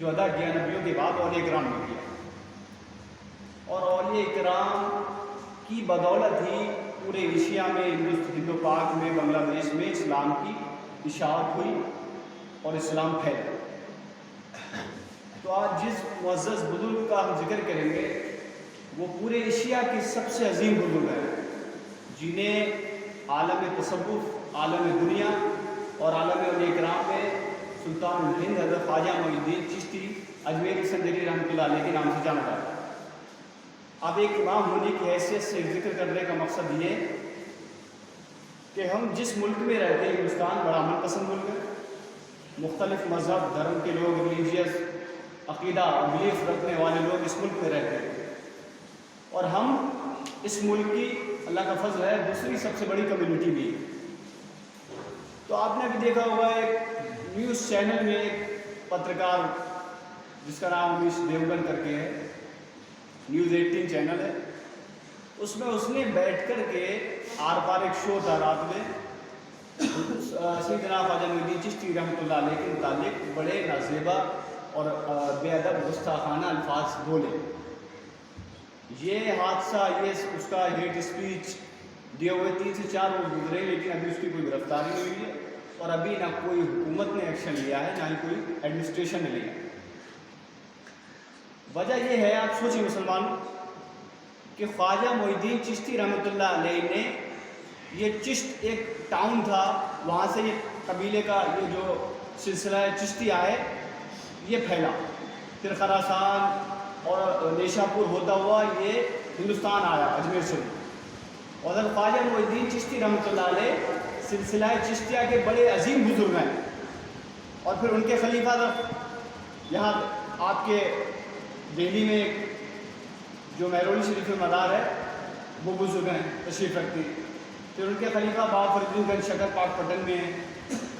جو ادا کیا نبیوں کے بعد اولیاء کرام نے کیا، اور اولیاء کرام کی بدولت ہی پورے ایشیا میں، ہند و پاک میں، بنگلہ دیش میں اسلام کی اشاعت ہوئی اور اسلام پھیلا۔ تو آج جس معزز بزرگ کا ہم ذکر کریں گے وہ پورے ایشیا کے سب سے عظیم بزرگ ہیں، جنہیں عالم تصوف، عالم دنیا اور عالم اولیاء کرام میں سلطان الہند حضرت خواجہ معین الدین چشتی اجمیری سنجری رحمۃ اللہ علیہ کے نام سے جانا جاتا ہے۔ اب ایک امام ہونے کی حیثیت سے ذکر کرنے کا مقصد یہ کہ ہم جس ملک میں رہتے ہیں، ہندوستان بڑا امن پسند ملک ہے، مختلف مذہب دھرم کے لوگ، ریلیجیس عقیدہ اور بلیف رکھنے والے لوگ اس ملک میں رہتے ہیں، اور ہم اس ملک کی اللہ کا فضل ہے دوسری سب سے بڑی کمیونٹی بھی ہے۔ تو آپ نے بھی دیکھا ہوگا ایک نیوز چینل میں ایک پترکار جس کا نام امیش دیوگن کر کے ہے، نیوز 18 چینل ہے، اس میں اس نے بیٹھ کر کے آر پار ایک شو تھا رات میں، سیدنا خواجہ معین الدین چشتی رحمۃ اللہ علیہ کے متعلق بڑے نازیبا اور بے ادب گستاخانہ الفاظ بولے۔ یہ حادثہ، یہ اس کا ہیٹ اسپیچ دیے ہوئے 3 سے 4 روز گزرے، لیکن ابھی اس کی کوئی گرفتاری نہیں ہوئی ہے، اور ابھی نہ کوئی حکومت نے ایکشن لیا ہے، نہ ہی کوئی ایڈمنسٹریشن نے لیا۔ وجہ یہ ہے، آپ سوچیں مسلمانوں، کہ خواجہ معین الدین چشتی رحمۃ اللہ علیہ نے، یہ چشت ایک ٹاؤن تھا، وہاں سے یہ قبیلے کا یہ جو سلسلہ چشتی آئے یہ پھیلا، پھر خراسان اور نیشا پور ہوتا ہوا یہ ہندوستان آیا، اجمیر سے۔ اور حضرت خواجہ معین الدین چشتی رحمۃ اللہ علیہ سلسلہ چشتیہ کے بڑے عظیم بزرگ ہیں، اور پھر ان کے خلیفہ یہاں آپ کے دہلی میں جو مہرولی شریف مدار ہے وہ بزرگ ہیں، تشریف رکھتے ہیں۔ پھر ان کے خلیفہ بابا فرید الدین گنج شکر پاک پٹن میں ہیں،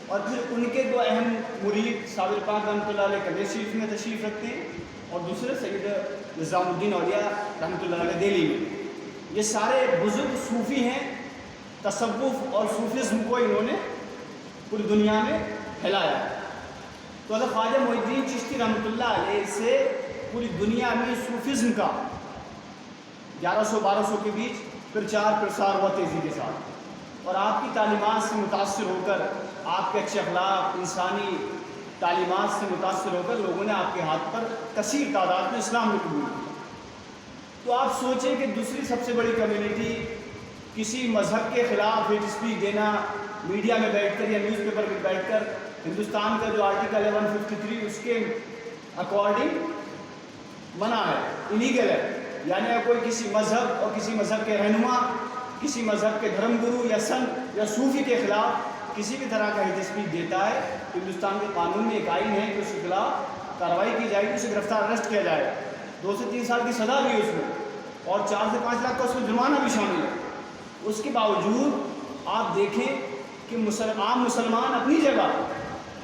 اور پھر ان کے دو اہم مرید صابر پاک رحمۃ اللہ علیہ قدیر شریف میں تشریف رکھتے ہیں، اور دوسرے سید نظام الدین اولیاء رحمۃ اللہ علیہ دہلی میں۔ یہ سارے بزرگ صوفی ہیں، تصوف اور صوفیزم کو انہوں نے پوری دنیا میں پھیلایا۔ تو حضرت خواجہ معین الدین چشتی رحمۃ اللہ علیہ سے پوری دنیا میں صوفیزم کا 1100-1200 کے بیچ پرچار پرسار ہوا تیزی کے ساتھ، اور آپ کی تعلیمات سے متاثر ہو کر، آپ کے اچھے اخلاق، انسانی تعلیمات سے متاثر ہو کر لوگوں نے آپ کے ہاتھ پر کثیر تعداد میں اسلام میں قبول کیا۔ تو آپ سوچیں کہ دوسری سب سے بڑی کمیونٹی کسی مذہب کے خلاف ہیٹ اسپیچ دینا، میڈیا میں بیٹھ کر یا نیوز پیپر میں بیٹھ کر، ہندوستان کا جو آرٹیکل ہے 153 اس کے اکارڈنگ منع ہے، انلیگل ہے، یعنی اگر کوئی کسی مذہب اور کسی مذہب کے رہنما، کسی مذہب کے دھرم گرو یا سنت یا صوفی کے خلاف کسی بھی طرح کا ہیٹ اسپیچ دیتا ہے، تو ہندوستان کے قانون میں ایک آئین ہے کہ اس کے خلاف کارروائی کی جائے گی، اسے گرفتار اریسٹ کیا جائے گا، 2 سے 3 سال کی سزا بھی ہے اس میں، اور 4 سے 5 لاکھ کا اس میں جرمانہ بھی شامل ہے۔ اس کے باوجود آپ دیکھیں کہ عام مسلمان اپنی جگہ،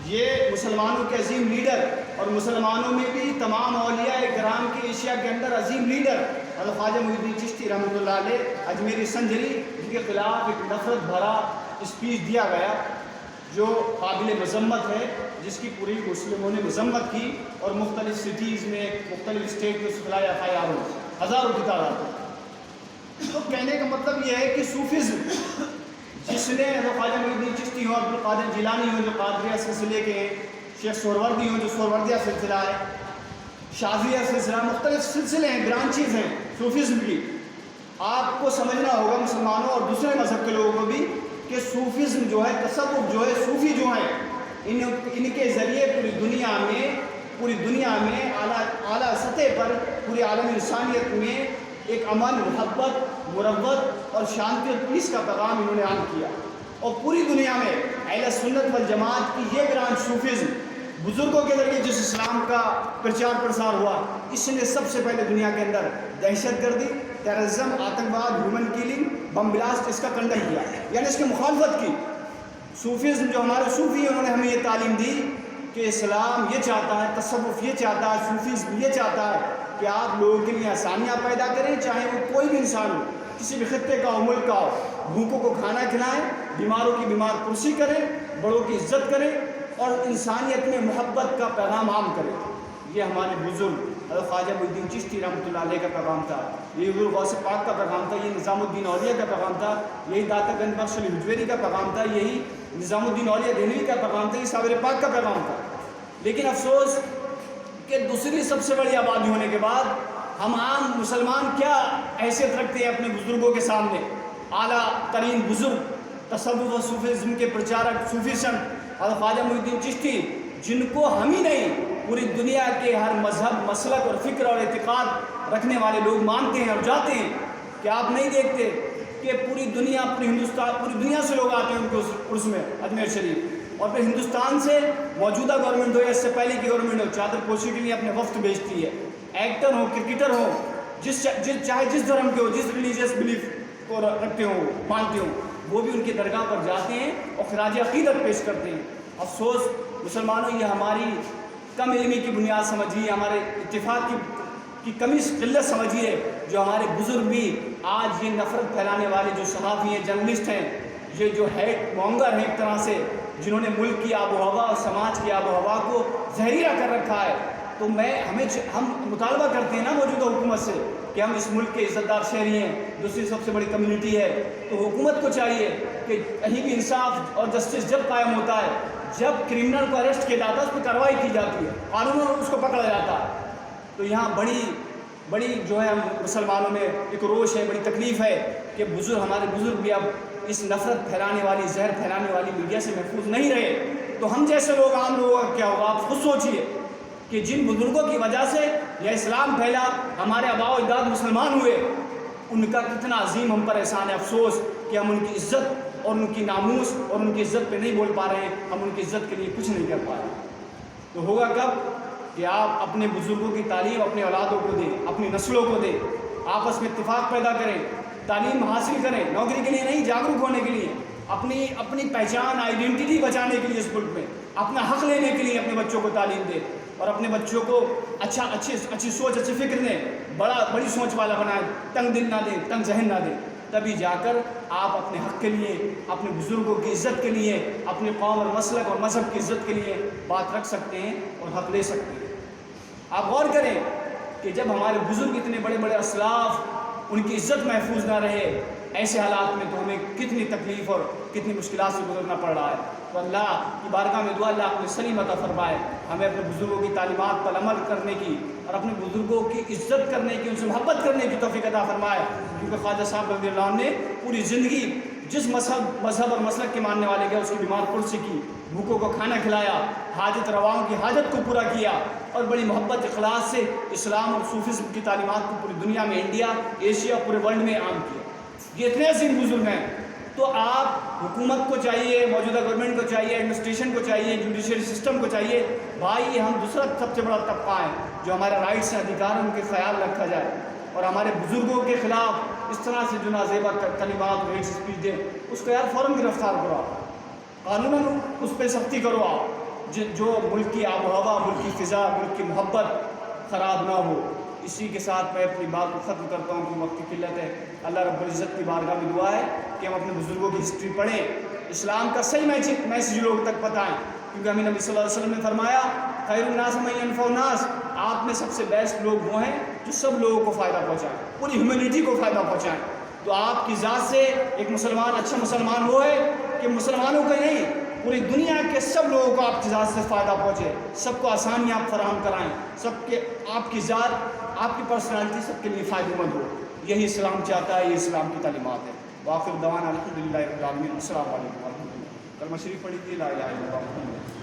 یہ مسلمانوں کے عظیم لیڈر، اور مسلمانوں میں بھی تمام اولیاء کرام کے ایشیا کے اندر عظیم لیڈر حضرت خواجہ معین الدین چشتی رحمۃ اللہ علیہ اجمیری سنجری، جن کے خلاف ایک نفرت بھرا اسپیچ دیا گیا جو قابل مذمت ہے، جس کی پوری مسلموں نے مذمت کی، اور مختلف سٹیز میں، مختلف اسٹیٹ میں سکھلائی FIR ہزاروں کی تعداد۔ تو کہنے کا مطلب یہ ہے کہ صوفیزم جس نے حضرت خواجہ معین الدین چشتی ہوں، عبد القادر جیلانی ہوں جو قادریہ سلسلے کے ہیں، شیخ سہروردی ہوں جو سہروردیہ سلسلہ ہے، شاذلیہ سلسلہ، مختلف سلسلے ہیں، برانچیز ہیں صوفیزم کی۔ آپ کو سمجھنا ہوگا مسلمانوں اور دوسرے مذہب کے لوگوں کو بھی کہ صوفیزم جو ہے، تصوف جو ہے، صوفی جو ہیں، ان کے ذریعے پوری دنیا میں اعلیٰ سطح پر پوری عالم انسانیت میں ایک امن، محبت، مروت اور شانتی اور پیس کا پیغام انہوں نے عام کیا، اور پوری دنیا میں اہل سنت والجماعت کی یہ برانچ صوفیزم بزرگوں کے ذریعے جس اسلام کا پرچار پرسار ہوا، اس نے سب سے پہلے دنیا کے اندر دہشت گردی، ٹیررزم، آتنکواد، ہیومن کلنگ، بم بلاسٹ، اس کا کنڈم کیا، یعنی اس کی مخالفت کی۔ صوفیزم جو ہمارے صوفی ہیں، انہوں نے ہمیں یہ تعلیم دی کہ اسلام یہ چاہتا ہے، تصوف یہ چاہتا ہے، صوفیزم یہ چاہتا ہے کہ آپ لوگوں کے لیے آسانیاں پیدا کریں، چاہے وہ کوئی بھی انسان ہو، کسی بھی خطے کا ہو، ملک کا ہو، بھوکوں کو کھانا کھلائیں، بیماروں کی بیمار پرسی کریں، بڑوں کی عزت کریں، اور انسانیت میں محبت کا پیغام عام کریں۔ یہ ہمارے بزرگ حضرت خواجہ معین الدین چشتی رحمۃ اللہ علیہ کا پیغام تھا، یہ حضور غوث پاک کا پیغام تھا، یہ نظام الدین اولیاء کا پیغام تھا، یہی داتا گنج بخش علی حجویری کا پیغام تھا، یہی نظام الدین اولیاء دہلوی کا پیغام تھا، یہ صابر پاک کا پیغام تھا۔ لیکن افسوس کہ دوسری سب سے بڑی آبادی ہونے کے بعد ہم عام مسلمان کیا حیثیت رکھتے ہیں اپنے بزرگوں کے سامنے؟ اعلیٰ ترین بزرگ تصوف و صوفیزم کے پرچارک صوفی سنت حضرت خواجہ معین الدین چشتی، جن کو ہم ہی نہیں پوری دنیا کے ہر مذہب، مسلک اور فکر اور اعتقاد رکھنے والے لوگ مانتے ہیں اور جاتے ہیں۔ کہ آپ نہیں دیکھتے کہ پوری دنیا، پوری ہندوستان، پوری دنیا سے لوگ آتے ہیں ان کے عرس میں اجمیر شریف، اور پھر ہندوستان سے موجودہ گورنمنٹ ہو یا اس سے پہلے کی گورنمنٹ ہو چادر پوشی کے لیے اپنے وفد بھیجتی ہے۔ ایکٹر ہو، کرکٹر ہو، چاہے جس دھرم کے ہو، جس ریلیجیس بلیف کو رکھتے ہوں، مانتے ہوں، وہ بھی ان کی درگاہ پر جاتے ہیں اور خراج عقیدت پیش کرتے ہیں۔ افسوس مسلمانوں، یہ ہماری کم علمی کی بنیاد سمجھیے، ہمارے اتفاق کی کمی قلت سمجھیے، جو ہمارے بزرگ بھی آج یہ نفرت پھیلانے والے جو صحافی ہیں، جرنلسٹ ہیں، یہ جو ہیٹ مونگر ہیں ایک طرح سے، جنہوں نے ملک کی آب و ہوا اور سماج کی آب و ہوا کو زہریلا کر رکھا ہے، تو ہم مطالبہ کرتے ہیں نا موجودہ حکومت سے کہ ہم اس ملک کے عزت دار شہری ہیں، دوسری سب سے بڑی کمیونٹی ہے، تو حکومت کو چاہیے کہ کہیں بھی انصاف اور جسٹس جب قائم ہوتا ہے، جب کرمنل کو اریسٹ کیا جاتا ہے، اس پہ کارروائی کی جاتی ہے، قانون اس کو پکڑا جاتا ہے۔ تو یہاں بڑی جو ہے مسلمانوں میں ایک روش ہے، بڑی تکلیف ہے کہ ہمارے بزرگ بھی اب اس نفرت پھیلانے والی، زہر پھیلانے والی میڈیا سے محفوظ نہیں رہے۔ تو ہم جیسے لوگ، عام لوگوں کا کیا ہوگا؟ آپ خود سوچئے کہ جن بزرگوں کی وجہ سے یہ اسلام پھیلا، ہمارے آباء و اجداد مسلمان ہوئے، ان کا کتنا عظیم ہم پر احسان ہے۔ افسوس کہ ہم ان کی عزت اور ان کی ناموس اور ان کی عزت پہ نہیں بول پا رہے ہیں، ہم ان کی عزت کے لیے کچھ نہیں کر پا رہے۔ تو ہوگا کب کہ آپ اپنے بزرگوں کی تعلیم اپنے اولادوں کو دیں، اپنی نسلوں کو دیں، آپس میں اتفاق پیدا کریں، تعلیم حاصل کریں، نوکری کے لیے نہیں، جاگروک ہونے کے لیے، اپنی پہچان، آئیڈینٹی بچانے کے لیے، اس ملک میں اپنا حق لینے کے لیے اپنے بچوں کو تعلیم دیں، اور اپنے بچوں کو اچھی سوچ، اچھی فکر دیں، بڑی سوچ والا بنائیں، تنگ دل نہ دیں، تنگ ذہن نہ دیں۔ تبھی جا کر آپ اپنے حق کے لیے، اپنے بزرگوں کی عزت کے لیے، اپنے قوم اور مسلک اور مذہب کی عزت کے لیے بات رکھ سکتے ہیں اور حق لے سکتے ہیں۔ آپ غور کریں کہ جب ہمارے بزرگ اتنے بڑے بڑے اسلاف، ان کی عزت محفوظ نہ رہے، ایسے حالات میں تو ہمیں کتنی تکلیف اور کتنی مشکلات سے گزرنا پڑ رہا ہے۔ تو اللہ کی بارگاہ میں دعا، اللہ اپنے سلیم عطا فرمائے، ہمیں اپنے بزرگوں کی تعلیمات پر عمل کرنے کی اور اپنے بزرگوں کی عزت کرنے کی، ان سے محبت کرنے کی توفیق عطا فرمائے، کیونکہ خواجہ صاحب رضی اللہ عنہ نے پوری زندگی جس مذہب اور مسلک کے ماننے والے گئے، اس کی بیمار پرسی کی، بھوکوں کو کھانا کھلایا، حاجت رواؤں کی حاجت کو پورا کیا، اور بڑی محبت اخلاص سے اسلام اور صوفیزم کی تعلیمات کو پوری دنیا میں، انڈیا، ایشیا، پورے ورلڈ میں عام کیا۔ یہ اتنے عظیم بزرگ ہیں، تو آپ حکومت کو چاہیے، موجودہ گورنمنٹ کو چاہیے، ایڈمنسٹریشن کو چاہیے، جوڈیشری سسٹم کو چاہیے، بھائی ہم دوسرا سب سے بڑا طبقہ ہے جو ہمارے رائٹس ہیں، ادھیکار ہیں، ان کے خیال رکھا جائے، اور ہمارے بزرگوں کے خلاف اس طرح سے جو نازیبا کلمات اور ہیٹ اسپیچ دیں، اس کو یار فوراً گرفتار کرو، آپ قانوناً اس پہ سختی کرو، آپ جو ملک کی آب و ہوا، ملک کی فضا، ملک کی محبت خراب نہ ہو۔ اسی کے ساتھ میں اپنی بات کو ختم کرتا ہوں کہ وقت کی قلت ہے۔ اللہ رب العزت کی بارگاہ میں دعا ہے کہ ہم اپنے بزرگوں کی ہسٹری پڑھیں، اسلام کا صحیح میسیج لوگوں تک پتائیں، کیونکہ ہمیں نبی صلی اللہ علیہ وسلم نے فرمایا خیر الناس من ينفع الناس، آپ میں سب سے بیسٹ لوگ وہ ہیں جو سب لوگوں کو فائدہ پہنچائیں، پوری ہیومینٹی کو فائدہ پہنچائیں۔ تو آپ کی ذات سے ایک مسلمان، اچھا مسلمان وہ ہے کہ مسلمانوں کا نہیں، پوری دنیا کے سب لوگوں کو آپ کی ذات سے فائدہ پہنچے، سب کو آسانیاں آپ فراہم کرائیں، سب کے آپ کی ذات، آپ کی پرسنالٹی سب کے لیے فائدہ مند ہو۔ یہی اسلام چاہتا ہے، یہ اسلام کی تعلیمات ہے۔ وآخر دعوانا الحمدللہ رب العالمین۔ السلام علیکم ورحمۃ اللہ۔ کلمہ شریف پڑھی تھی، لا الہ الا اللہ محمد۔